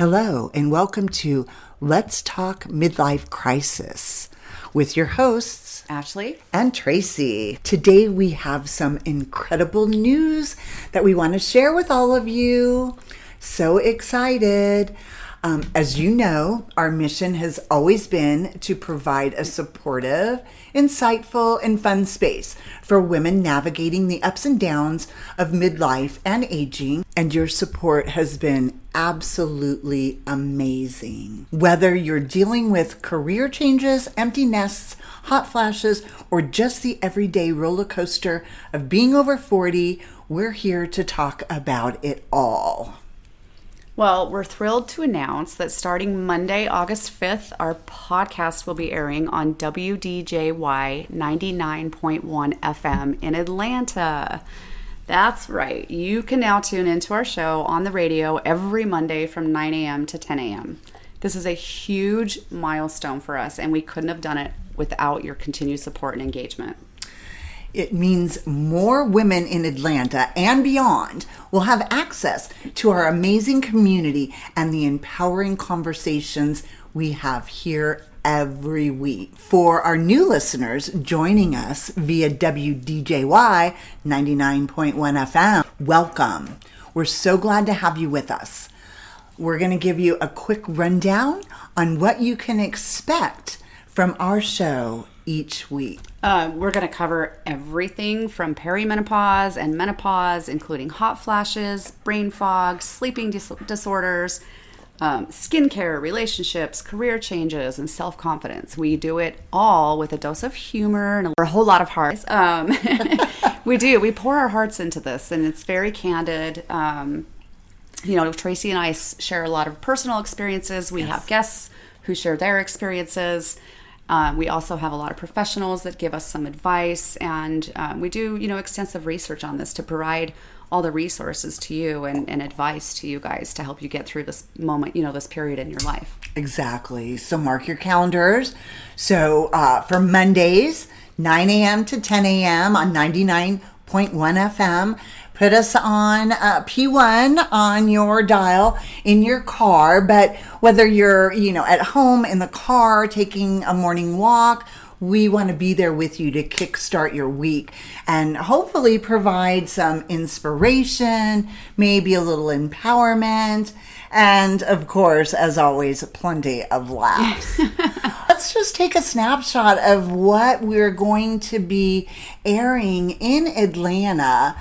Hello, and welcome to Let's Talk Midlife Crisis with your hosts, Ashley and Traci. Today we have some incredible news that we want to share with all of you. So excited. As you know, our mission has always been to provide a supportive, insightful, and fun space for women navigating the ups and downs of midlife and aging, and your support has been absolutely amazing. Whether you're dealing with career changes, empty nests, hot flashes, or just the everyday roller coaster of being over 40, we're here to talk about it all. Well, we're thrilled to announce that starting Monday, August 5th, our podcast will be airing on WDJY 99.1 FM in Atlanta. That's right. You can now tune into our show on the radio every Monday from 9 a.m. to 10 a.m. This is a huge milestone for us, and we couldn't have done it without your continued support and engagement. It means more women in Atlanta and beyond will have access to our amazing community and the empowering conversations we have here every week. For our new listeners joining us via WDJY 99.1 FM, welcome. We're so glad to have you with us. We're going to give you a quick rundown on what you can expect from our show each week. We're going to cover everything from perimenopause and menopause, including hot flashes, brain fog, sleeping disorders, skincare, relationships, career changes, and self-confidence. We do it all with a dose of humor and a whole lot of heart. We do. We pour our hearts into this, and it's very candid. Traci and I share a lot of personal experiences. We have guests who share their experiences. We also have a lot of professionals that give us some advice, and we do, extensive research on this to provide all the resources to you and advice to you guys to help you get through this moment, this period in your life. Exactly. So mark your calendars. So for Mondays, 9 a.m. to 10 a.m. on 99.1 FM, put us on P1 on your dial in your car. But whether you're, at home, in the car, taking a morning walk, we want to be there with you to kickstart your week and hopefully provide some inspiration, maybe a little empowerment, and of course, as always, plenty of laughs. Let's just take a snapshot of what we're going to be airing in Atlanta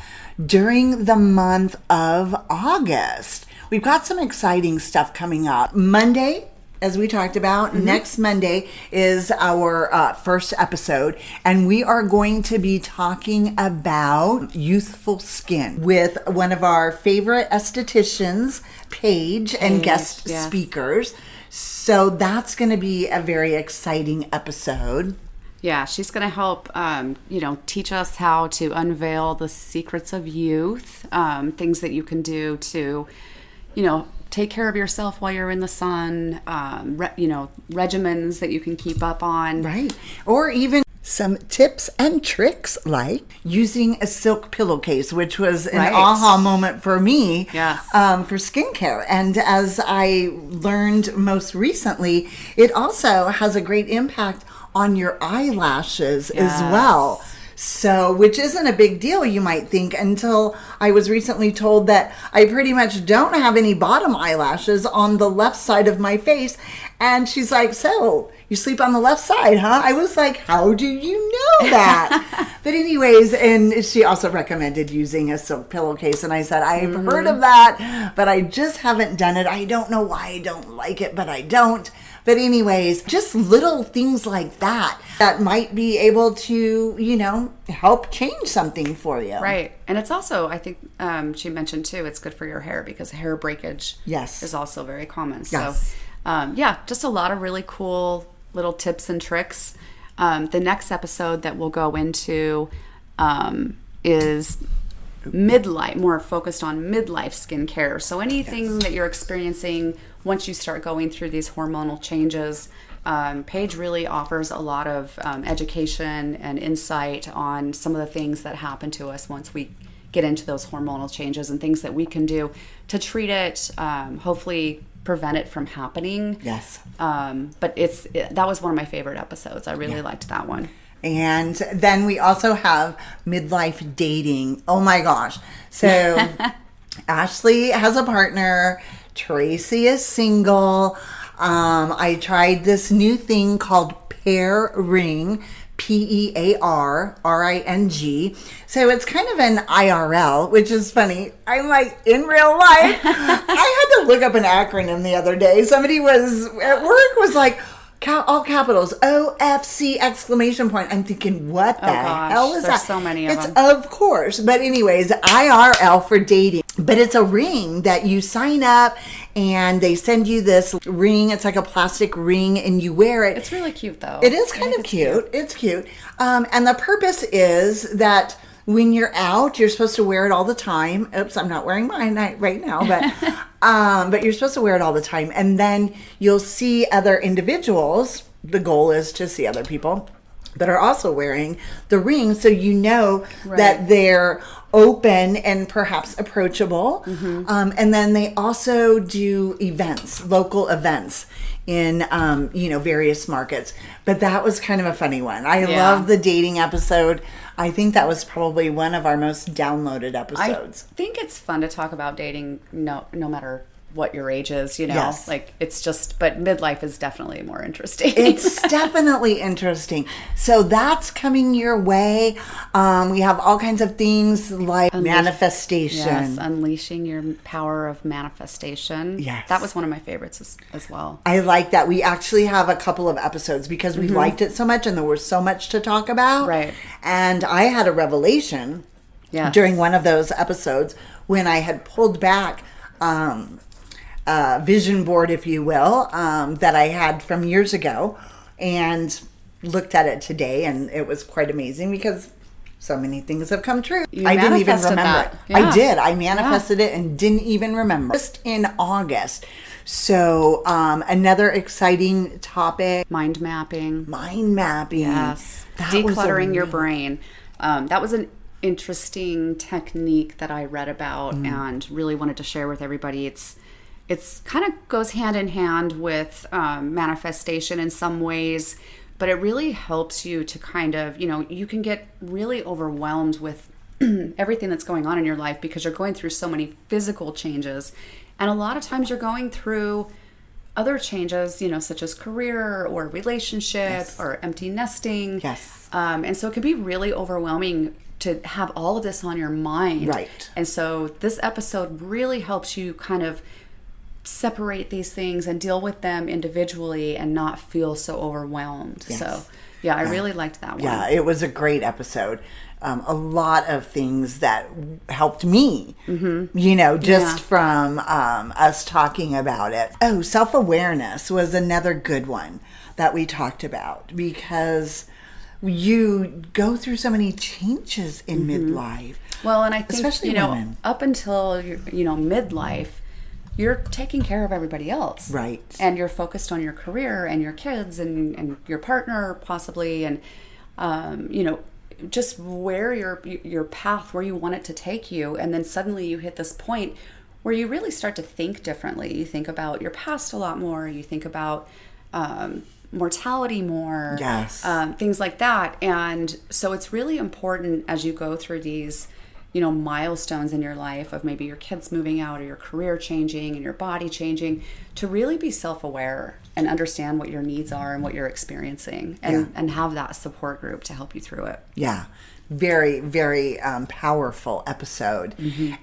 during the month of August. We've got some exciting stuff coming up. Monday, as we talked about, next Monday is our first episode, and we are going to be talking about youthful skin with one of our favorite estheticians, Paige, and guest speakers. So that's going to be a very exciting episode. Yeah, she's going to help, teach us how to unveil the secrets of youth, things that you can do to, take care of yourself while you're in the sun, regimens that you can keep up on. Right. Or even some tips and tricks like using a silk pillowcase, which was an aha moment for me for skincare. And as I learned most recently, it also has a great impact on your eyelashes as well. So, which isn't a big deal, you might think, until I was recently told that I pretty much don't have any bottom eyelashes on the left side of my face. And she's like, so you sleep on the left side, huh? I was like, how do you know that? But anyways, and she also recommended using a silk pillowcase. And I said, I've heard of that, but I just haven't done it. I don't know why I don't like it, but I don't. But anyways, just little things like that might be able to, help change something for you. Right. And it's also, I think she mentioned too, it's good for your hair because hair breakage is also very common. Yes. So, just a lot of really cool little tips and tricks. The next episode that we'll go into is midlife, more focused on midlife skincare. So anything that you're experiencing once you start going through these hormonal changes, Paige really offers a lot of education and insight on some of the things that happen to us once we get into those hormonal changes and things that we can do to treat it, hopefully prevent it from happening. Yes. But that was one of my favorite episodes. I really liked that one. And then we also have midlife dating. Oh my gosh. So Ashley has a partner. Traci is single. I tried this new thing called Pair Ring. PEARRING. So it's kind of an IRL, which is funny. I'm like, in real life, I had to look up an acronym the other day. Somebody was at work was like, all capitals, OFC exclamation point. I'm thinking, what the hell is that? There's so many of them. Of course. But anyways, IRL for dating. But it's a ring that you sign up and they send you this ring. It's like a plastic ring and you wear it. It's really cute though. It is kind of cute. It's cute. And the purpose is that when you're out, you're supposed to wear it all the time. Oops, I'm not wearing mine right now, but you're supposed to wear it all the time. And then you'll see other individuals. The goal is to see other people that are also wearing the ring, so you know that they're open and perhaps approachable. And then they also do events, local events in various markets. But that was kind of a funny one. I love the dating episode. I think that was probably one of our most downloaded episodes. I think it's fun to talk about dating no matter what your age is, Yes. like it's just, but midlife is definitely more interesting. It's definitely interesting. So that's coming your way. We have all kinds of things like manifestation. Yes, unleashing your power of manifestation. Yes. That was one of my favorites as well. I like that. We actually have a couple of episodes because we liked it so much and there was so much to talk about. Right. And I had a revelation during one of those episodes when I had pulled back vision board, if you will, that I had from years ago and looked at it today, and it was quite amazing because so many things have come true. I didn't even remember it. Yeah. I did. I manifested it and didn't even remember. Just in August. So another exciting topic. Mind mapping. Yes. Decluttering your brain. That was an interesting technique that I read about and really wanted to share with everybody. It's kind of goes hand in hand with manifestation in some ways, but it really helps you to kind of, you can get really overwhelmed with everything that's going on in your life because you're going through so many physical changes. And a lot of times you're going through other changes, such as career or relationship or empty nesting. Yes. And so it can be really overwhelming to have all of this on your mind. Right. And so this episode really helps you kind of separate these things and deal with them individually and not feel so overwhelmed. Yes. So I really liked that one. Yeah, it was a great episode. A lot of things that helped me, from us talking about it. Oh, self-awareness was another good one that we talked about because you go through so many changes in midlife. Well, and I think, especially women. Up until, midlife, you're taking care of everybody else. Right. And you're focused on your career and your kids and your partner possibly. And, just where your path, where you want it to take you. And then suddenly you hit this point where you really start to think differently. You think about your past a lot more. You think about mortality more. Yes. Things like that. And so it's really important as you go through these milestones in your life of maybe your kids moving out or your career changing and your body changing, to really be self-aware and understand what your needs are and what you're experiencing and have that support group to help you through it. Yeah. Very, very powerful episode.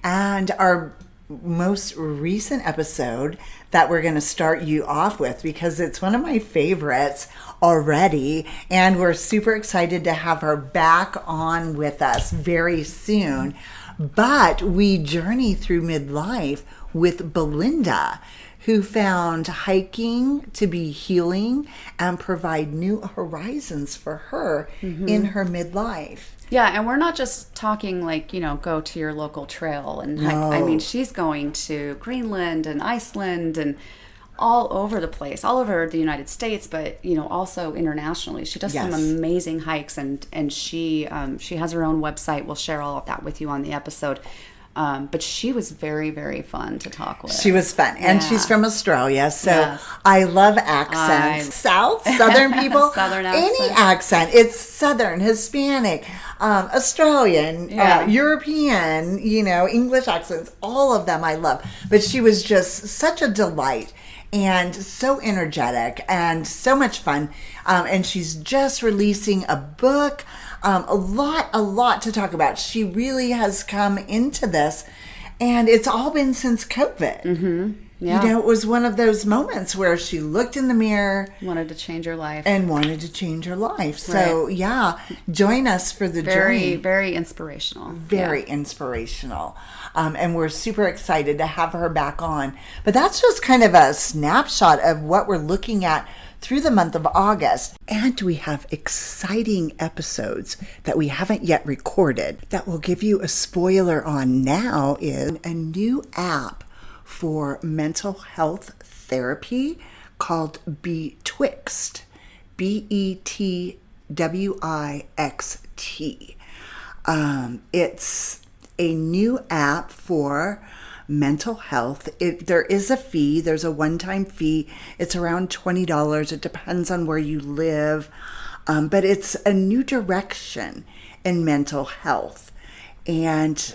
And our most recent episode that we're going to start you off with, because it's one of my favorites already, and we're super excited to have her back on with us very soon. But we journey through midlife with Belinda, who found hiking to be healing and provide new horizons for her in her midlife. Yeah, and we're not just talking like, go to your local trail and hike. I mean, she's going to Greenland and Iceland and all over the place, all over the United States, but, also internationally. She does some amazing hikes, and she has her own website. We'll share all of that with you on the episode. But she was very, very fun to talk with. She was fun. And she's from Australia. So Yes. I love accents. Southern people. Southern Any accent. It's Southern, Hispanic, Australian, European, English accents. All of them I love. But she was just such a delight. And so energetic and so much fun. And she's just releasing a book. A lot to talk about. She really has come into this, and it's all been since COVID. Mm-hmm. Yeah. It was one of those moments where she looked in the mirror. Wanted to change her life. And wanted to change her life. So, join us for the journey. Very inspirational. Very inspirational. And we're super excited to have her back on. But that's just kind of a snapshot of what we're looking at through the month of August. And we have exciting episodes that we haven't yet recorded that we'll give you a spoiler on now. Is a new app for mental health therapy called Betwixt. Betwixt. It's a new app for mental health. There is a fee. There's a one-time fee. It's around $20. It depends on where you live. But it's a new direction in mental health. And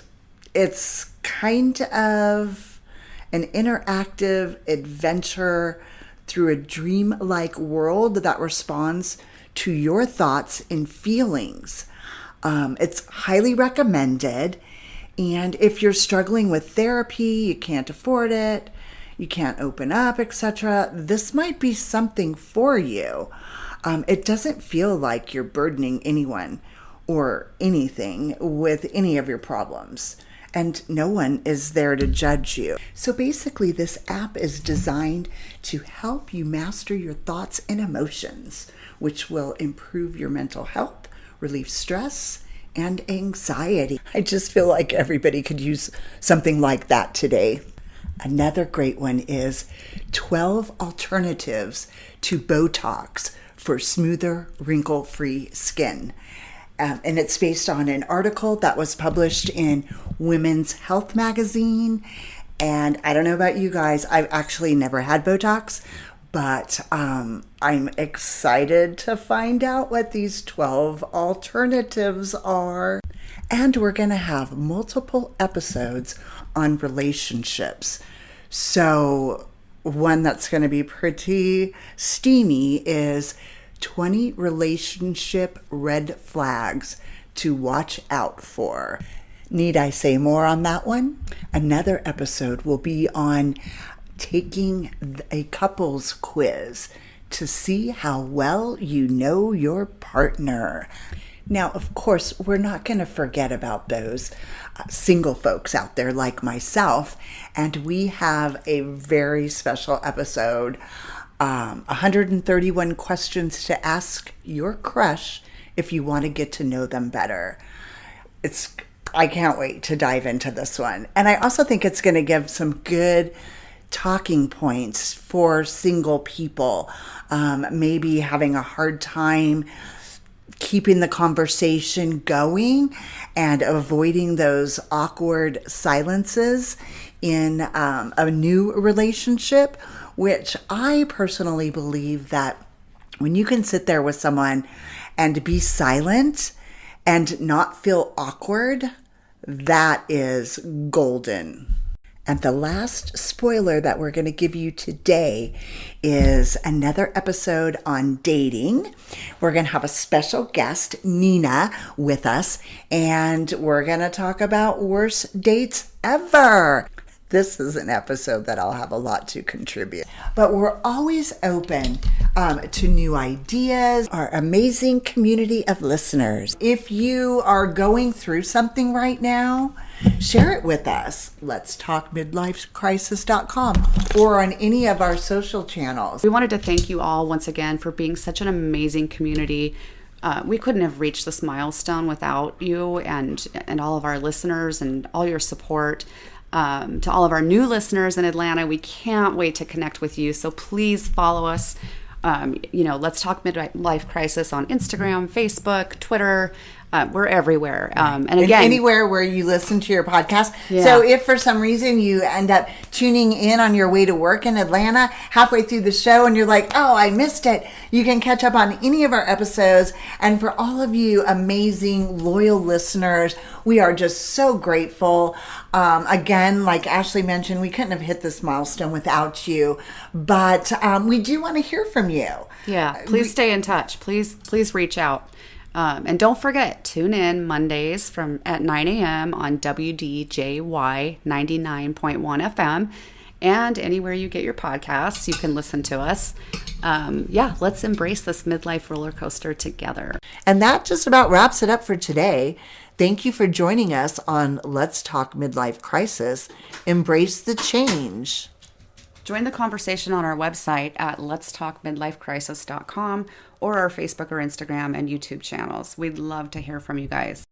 it's kind of an interactive adventure through a dream-like world that responds to your thoughts and feelings. It's highly recommended. And if you're struggling with therapy, you can't afford it, you can't open up, etc., this might be something for you. It doesn't feel like you're burdening anyone or anything with any of your problems. And no one is there to judge you. So basically, this app is designed to help you master your thoughts and emotions, which will improve your mental health, relieve stress, and anxiety. I just feel like everybody could use something like that today. Another great one is 12 alternatives to Botox for smoother, wrinkle-free skin. And it's based on an article that was published in Women's Health magazine. And I don't know about you guys, I've actually never had Botox, but I'm excited to find out what these 12 alternatives are. And we're going to have multiple episodes on relationships. So one that's going to be pretty steamy is 20 relationship red flags to watch out for. Need I say more on that one? Another episode will be on taking a couples quiz to see how well you know your partner. Now, of course, we're not going to forget about those single folks out there like myself, and we have a very special episode, 131 questions to ask your crush if you want to get to know them better. I can't wait to dive into this one. And I also think it's going to give some good talking points for single people, maybe having a hard time keeping the conversation going and avoiding those awkward silences in a new relationship, which I personally believe that when you can sit there with someone and be silent and not feel awkward, that is golden. And the last spoiler that we're going to give you today is another episode on dating. We're going to have a special guest, Nina, with us, and we're going to talk about worst dates ever. This is an episode that I'll have a lot to contribute. But we're always open to new ideas, our amazing community of listeners. If you are going through something right now, share it with us. Let's talk midlifecrisis.com or on any of our social channels. We wanted to thank you all once again for being such an amazing community. We couldn't have reached this milestone without you and all of our listeners and all your support. To all of our new listeners in Atlanta, we can't wait to connect with you. So please follow us. Let's talk Midlife Crisis on Instagram, Facebook, Twitter. We're everywhere. And And again, anywhere where you listen to your podcast. Yeah. So if for some reason you end up tuning in on your way to work in Atlanta halfway through the show and you're like, oh, I missed it, you can catch up on any of our episodes. And for all of you amazing, loyal listeners, we are just so grateful. Again, like Ashley mentioned, we couldn't have hit this milestone without you. But we do want to hear from you. yeah, please stay in touch. Please reach out. And don't forget, tune in Mondays at 9 a.m. on WDJY 99.1 FM. And anywhere you get your podcasts, you can listen to us. Let's embrace this midlife roller coaster together. And that just about wraps it up for today. Thank you for joining us on Let's Talk Midlife Crisis. Embrace the change. Join the conversation on our website at letstalkmidlifecrisis.com or our Facebook or Instagram and YouTube channels. We'd love to hear from you guys.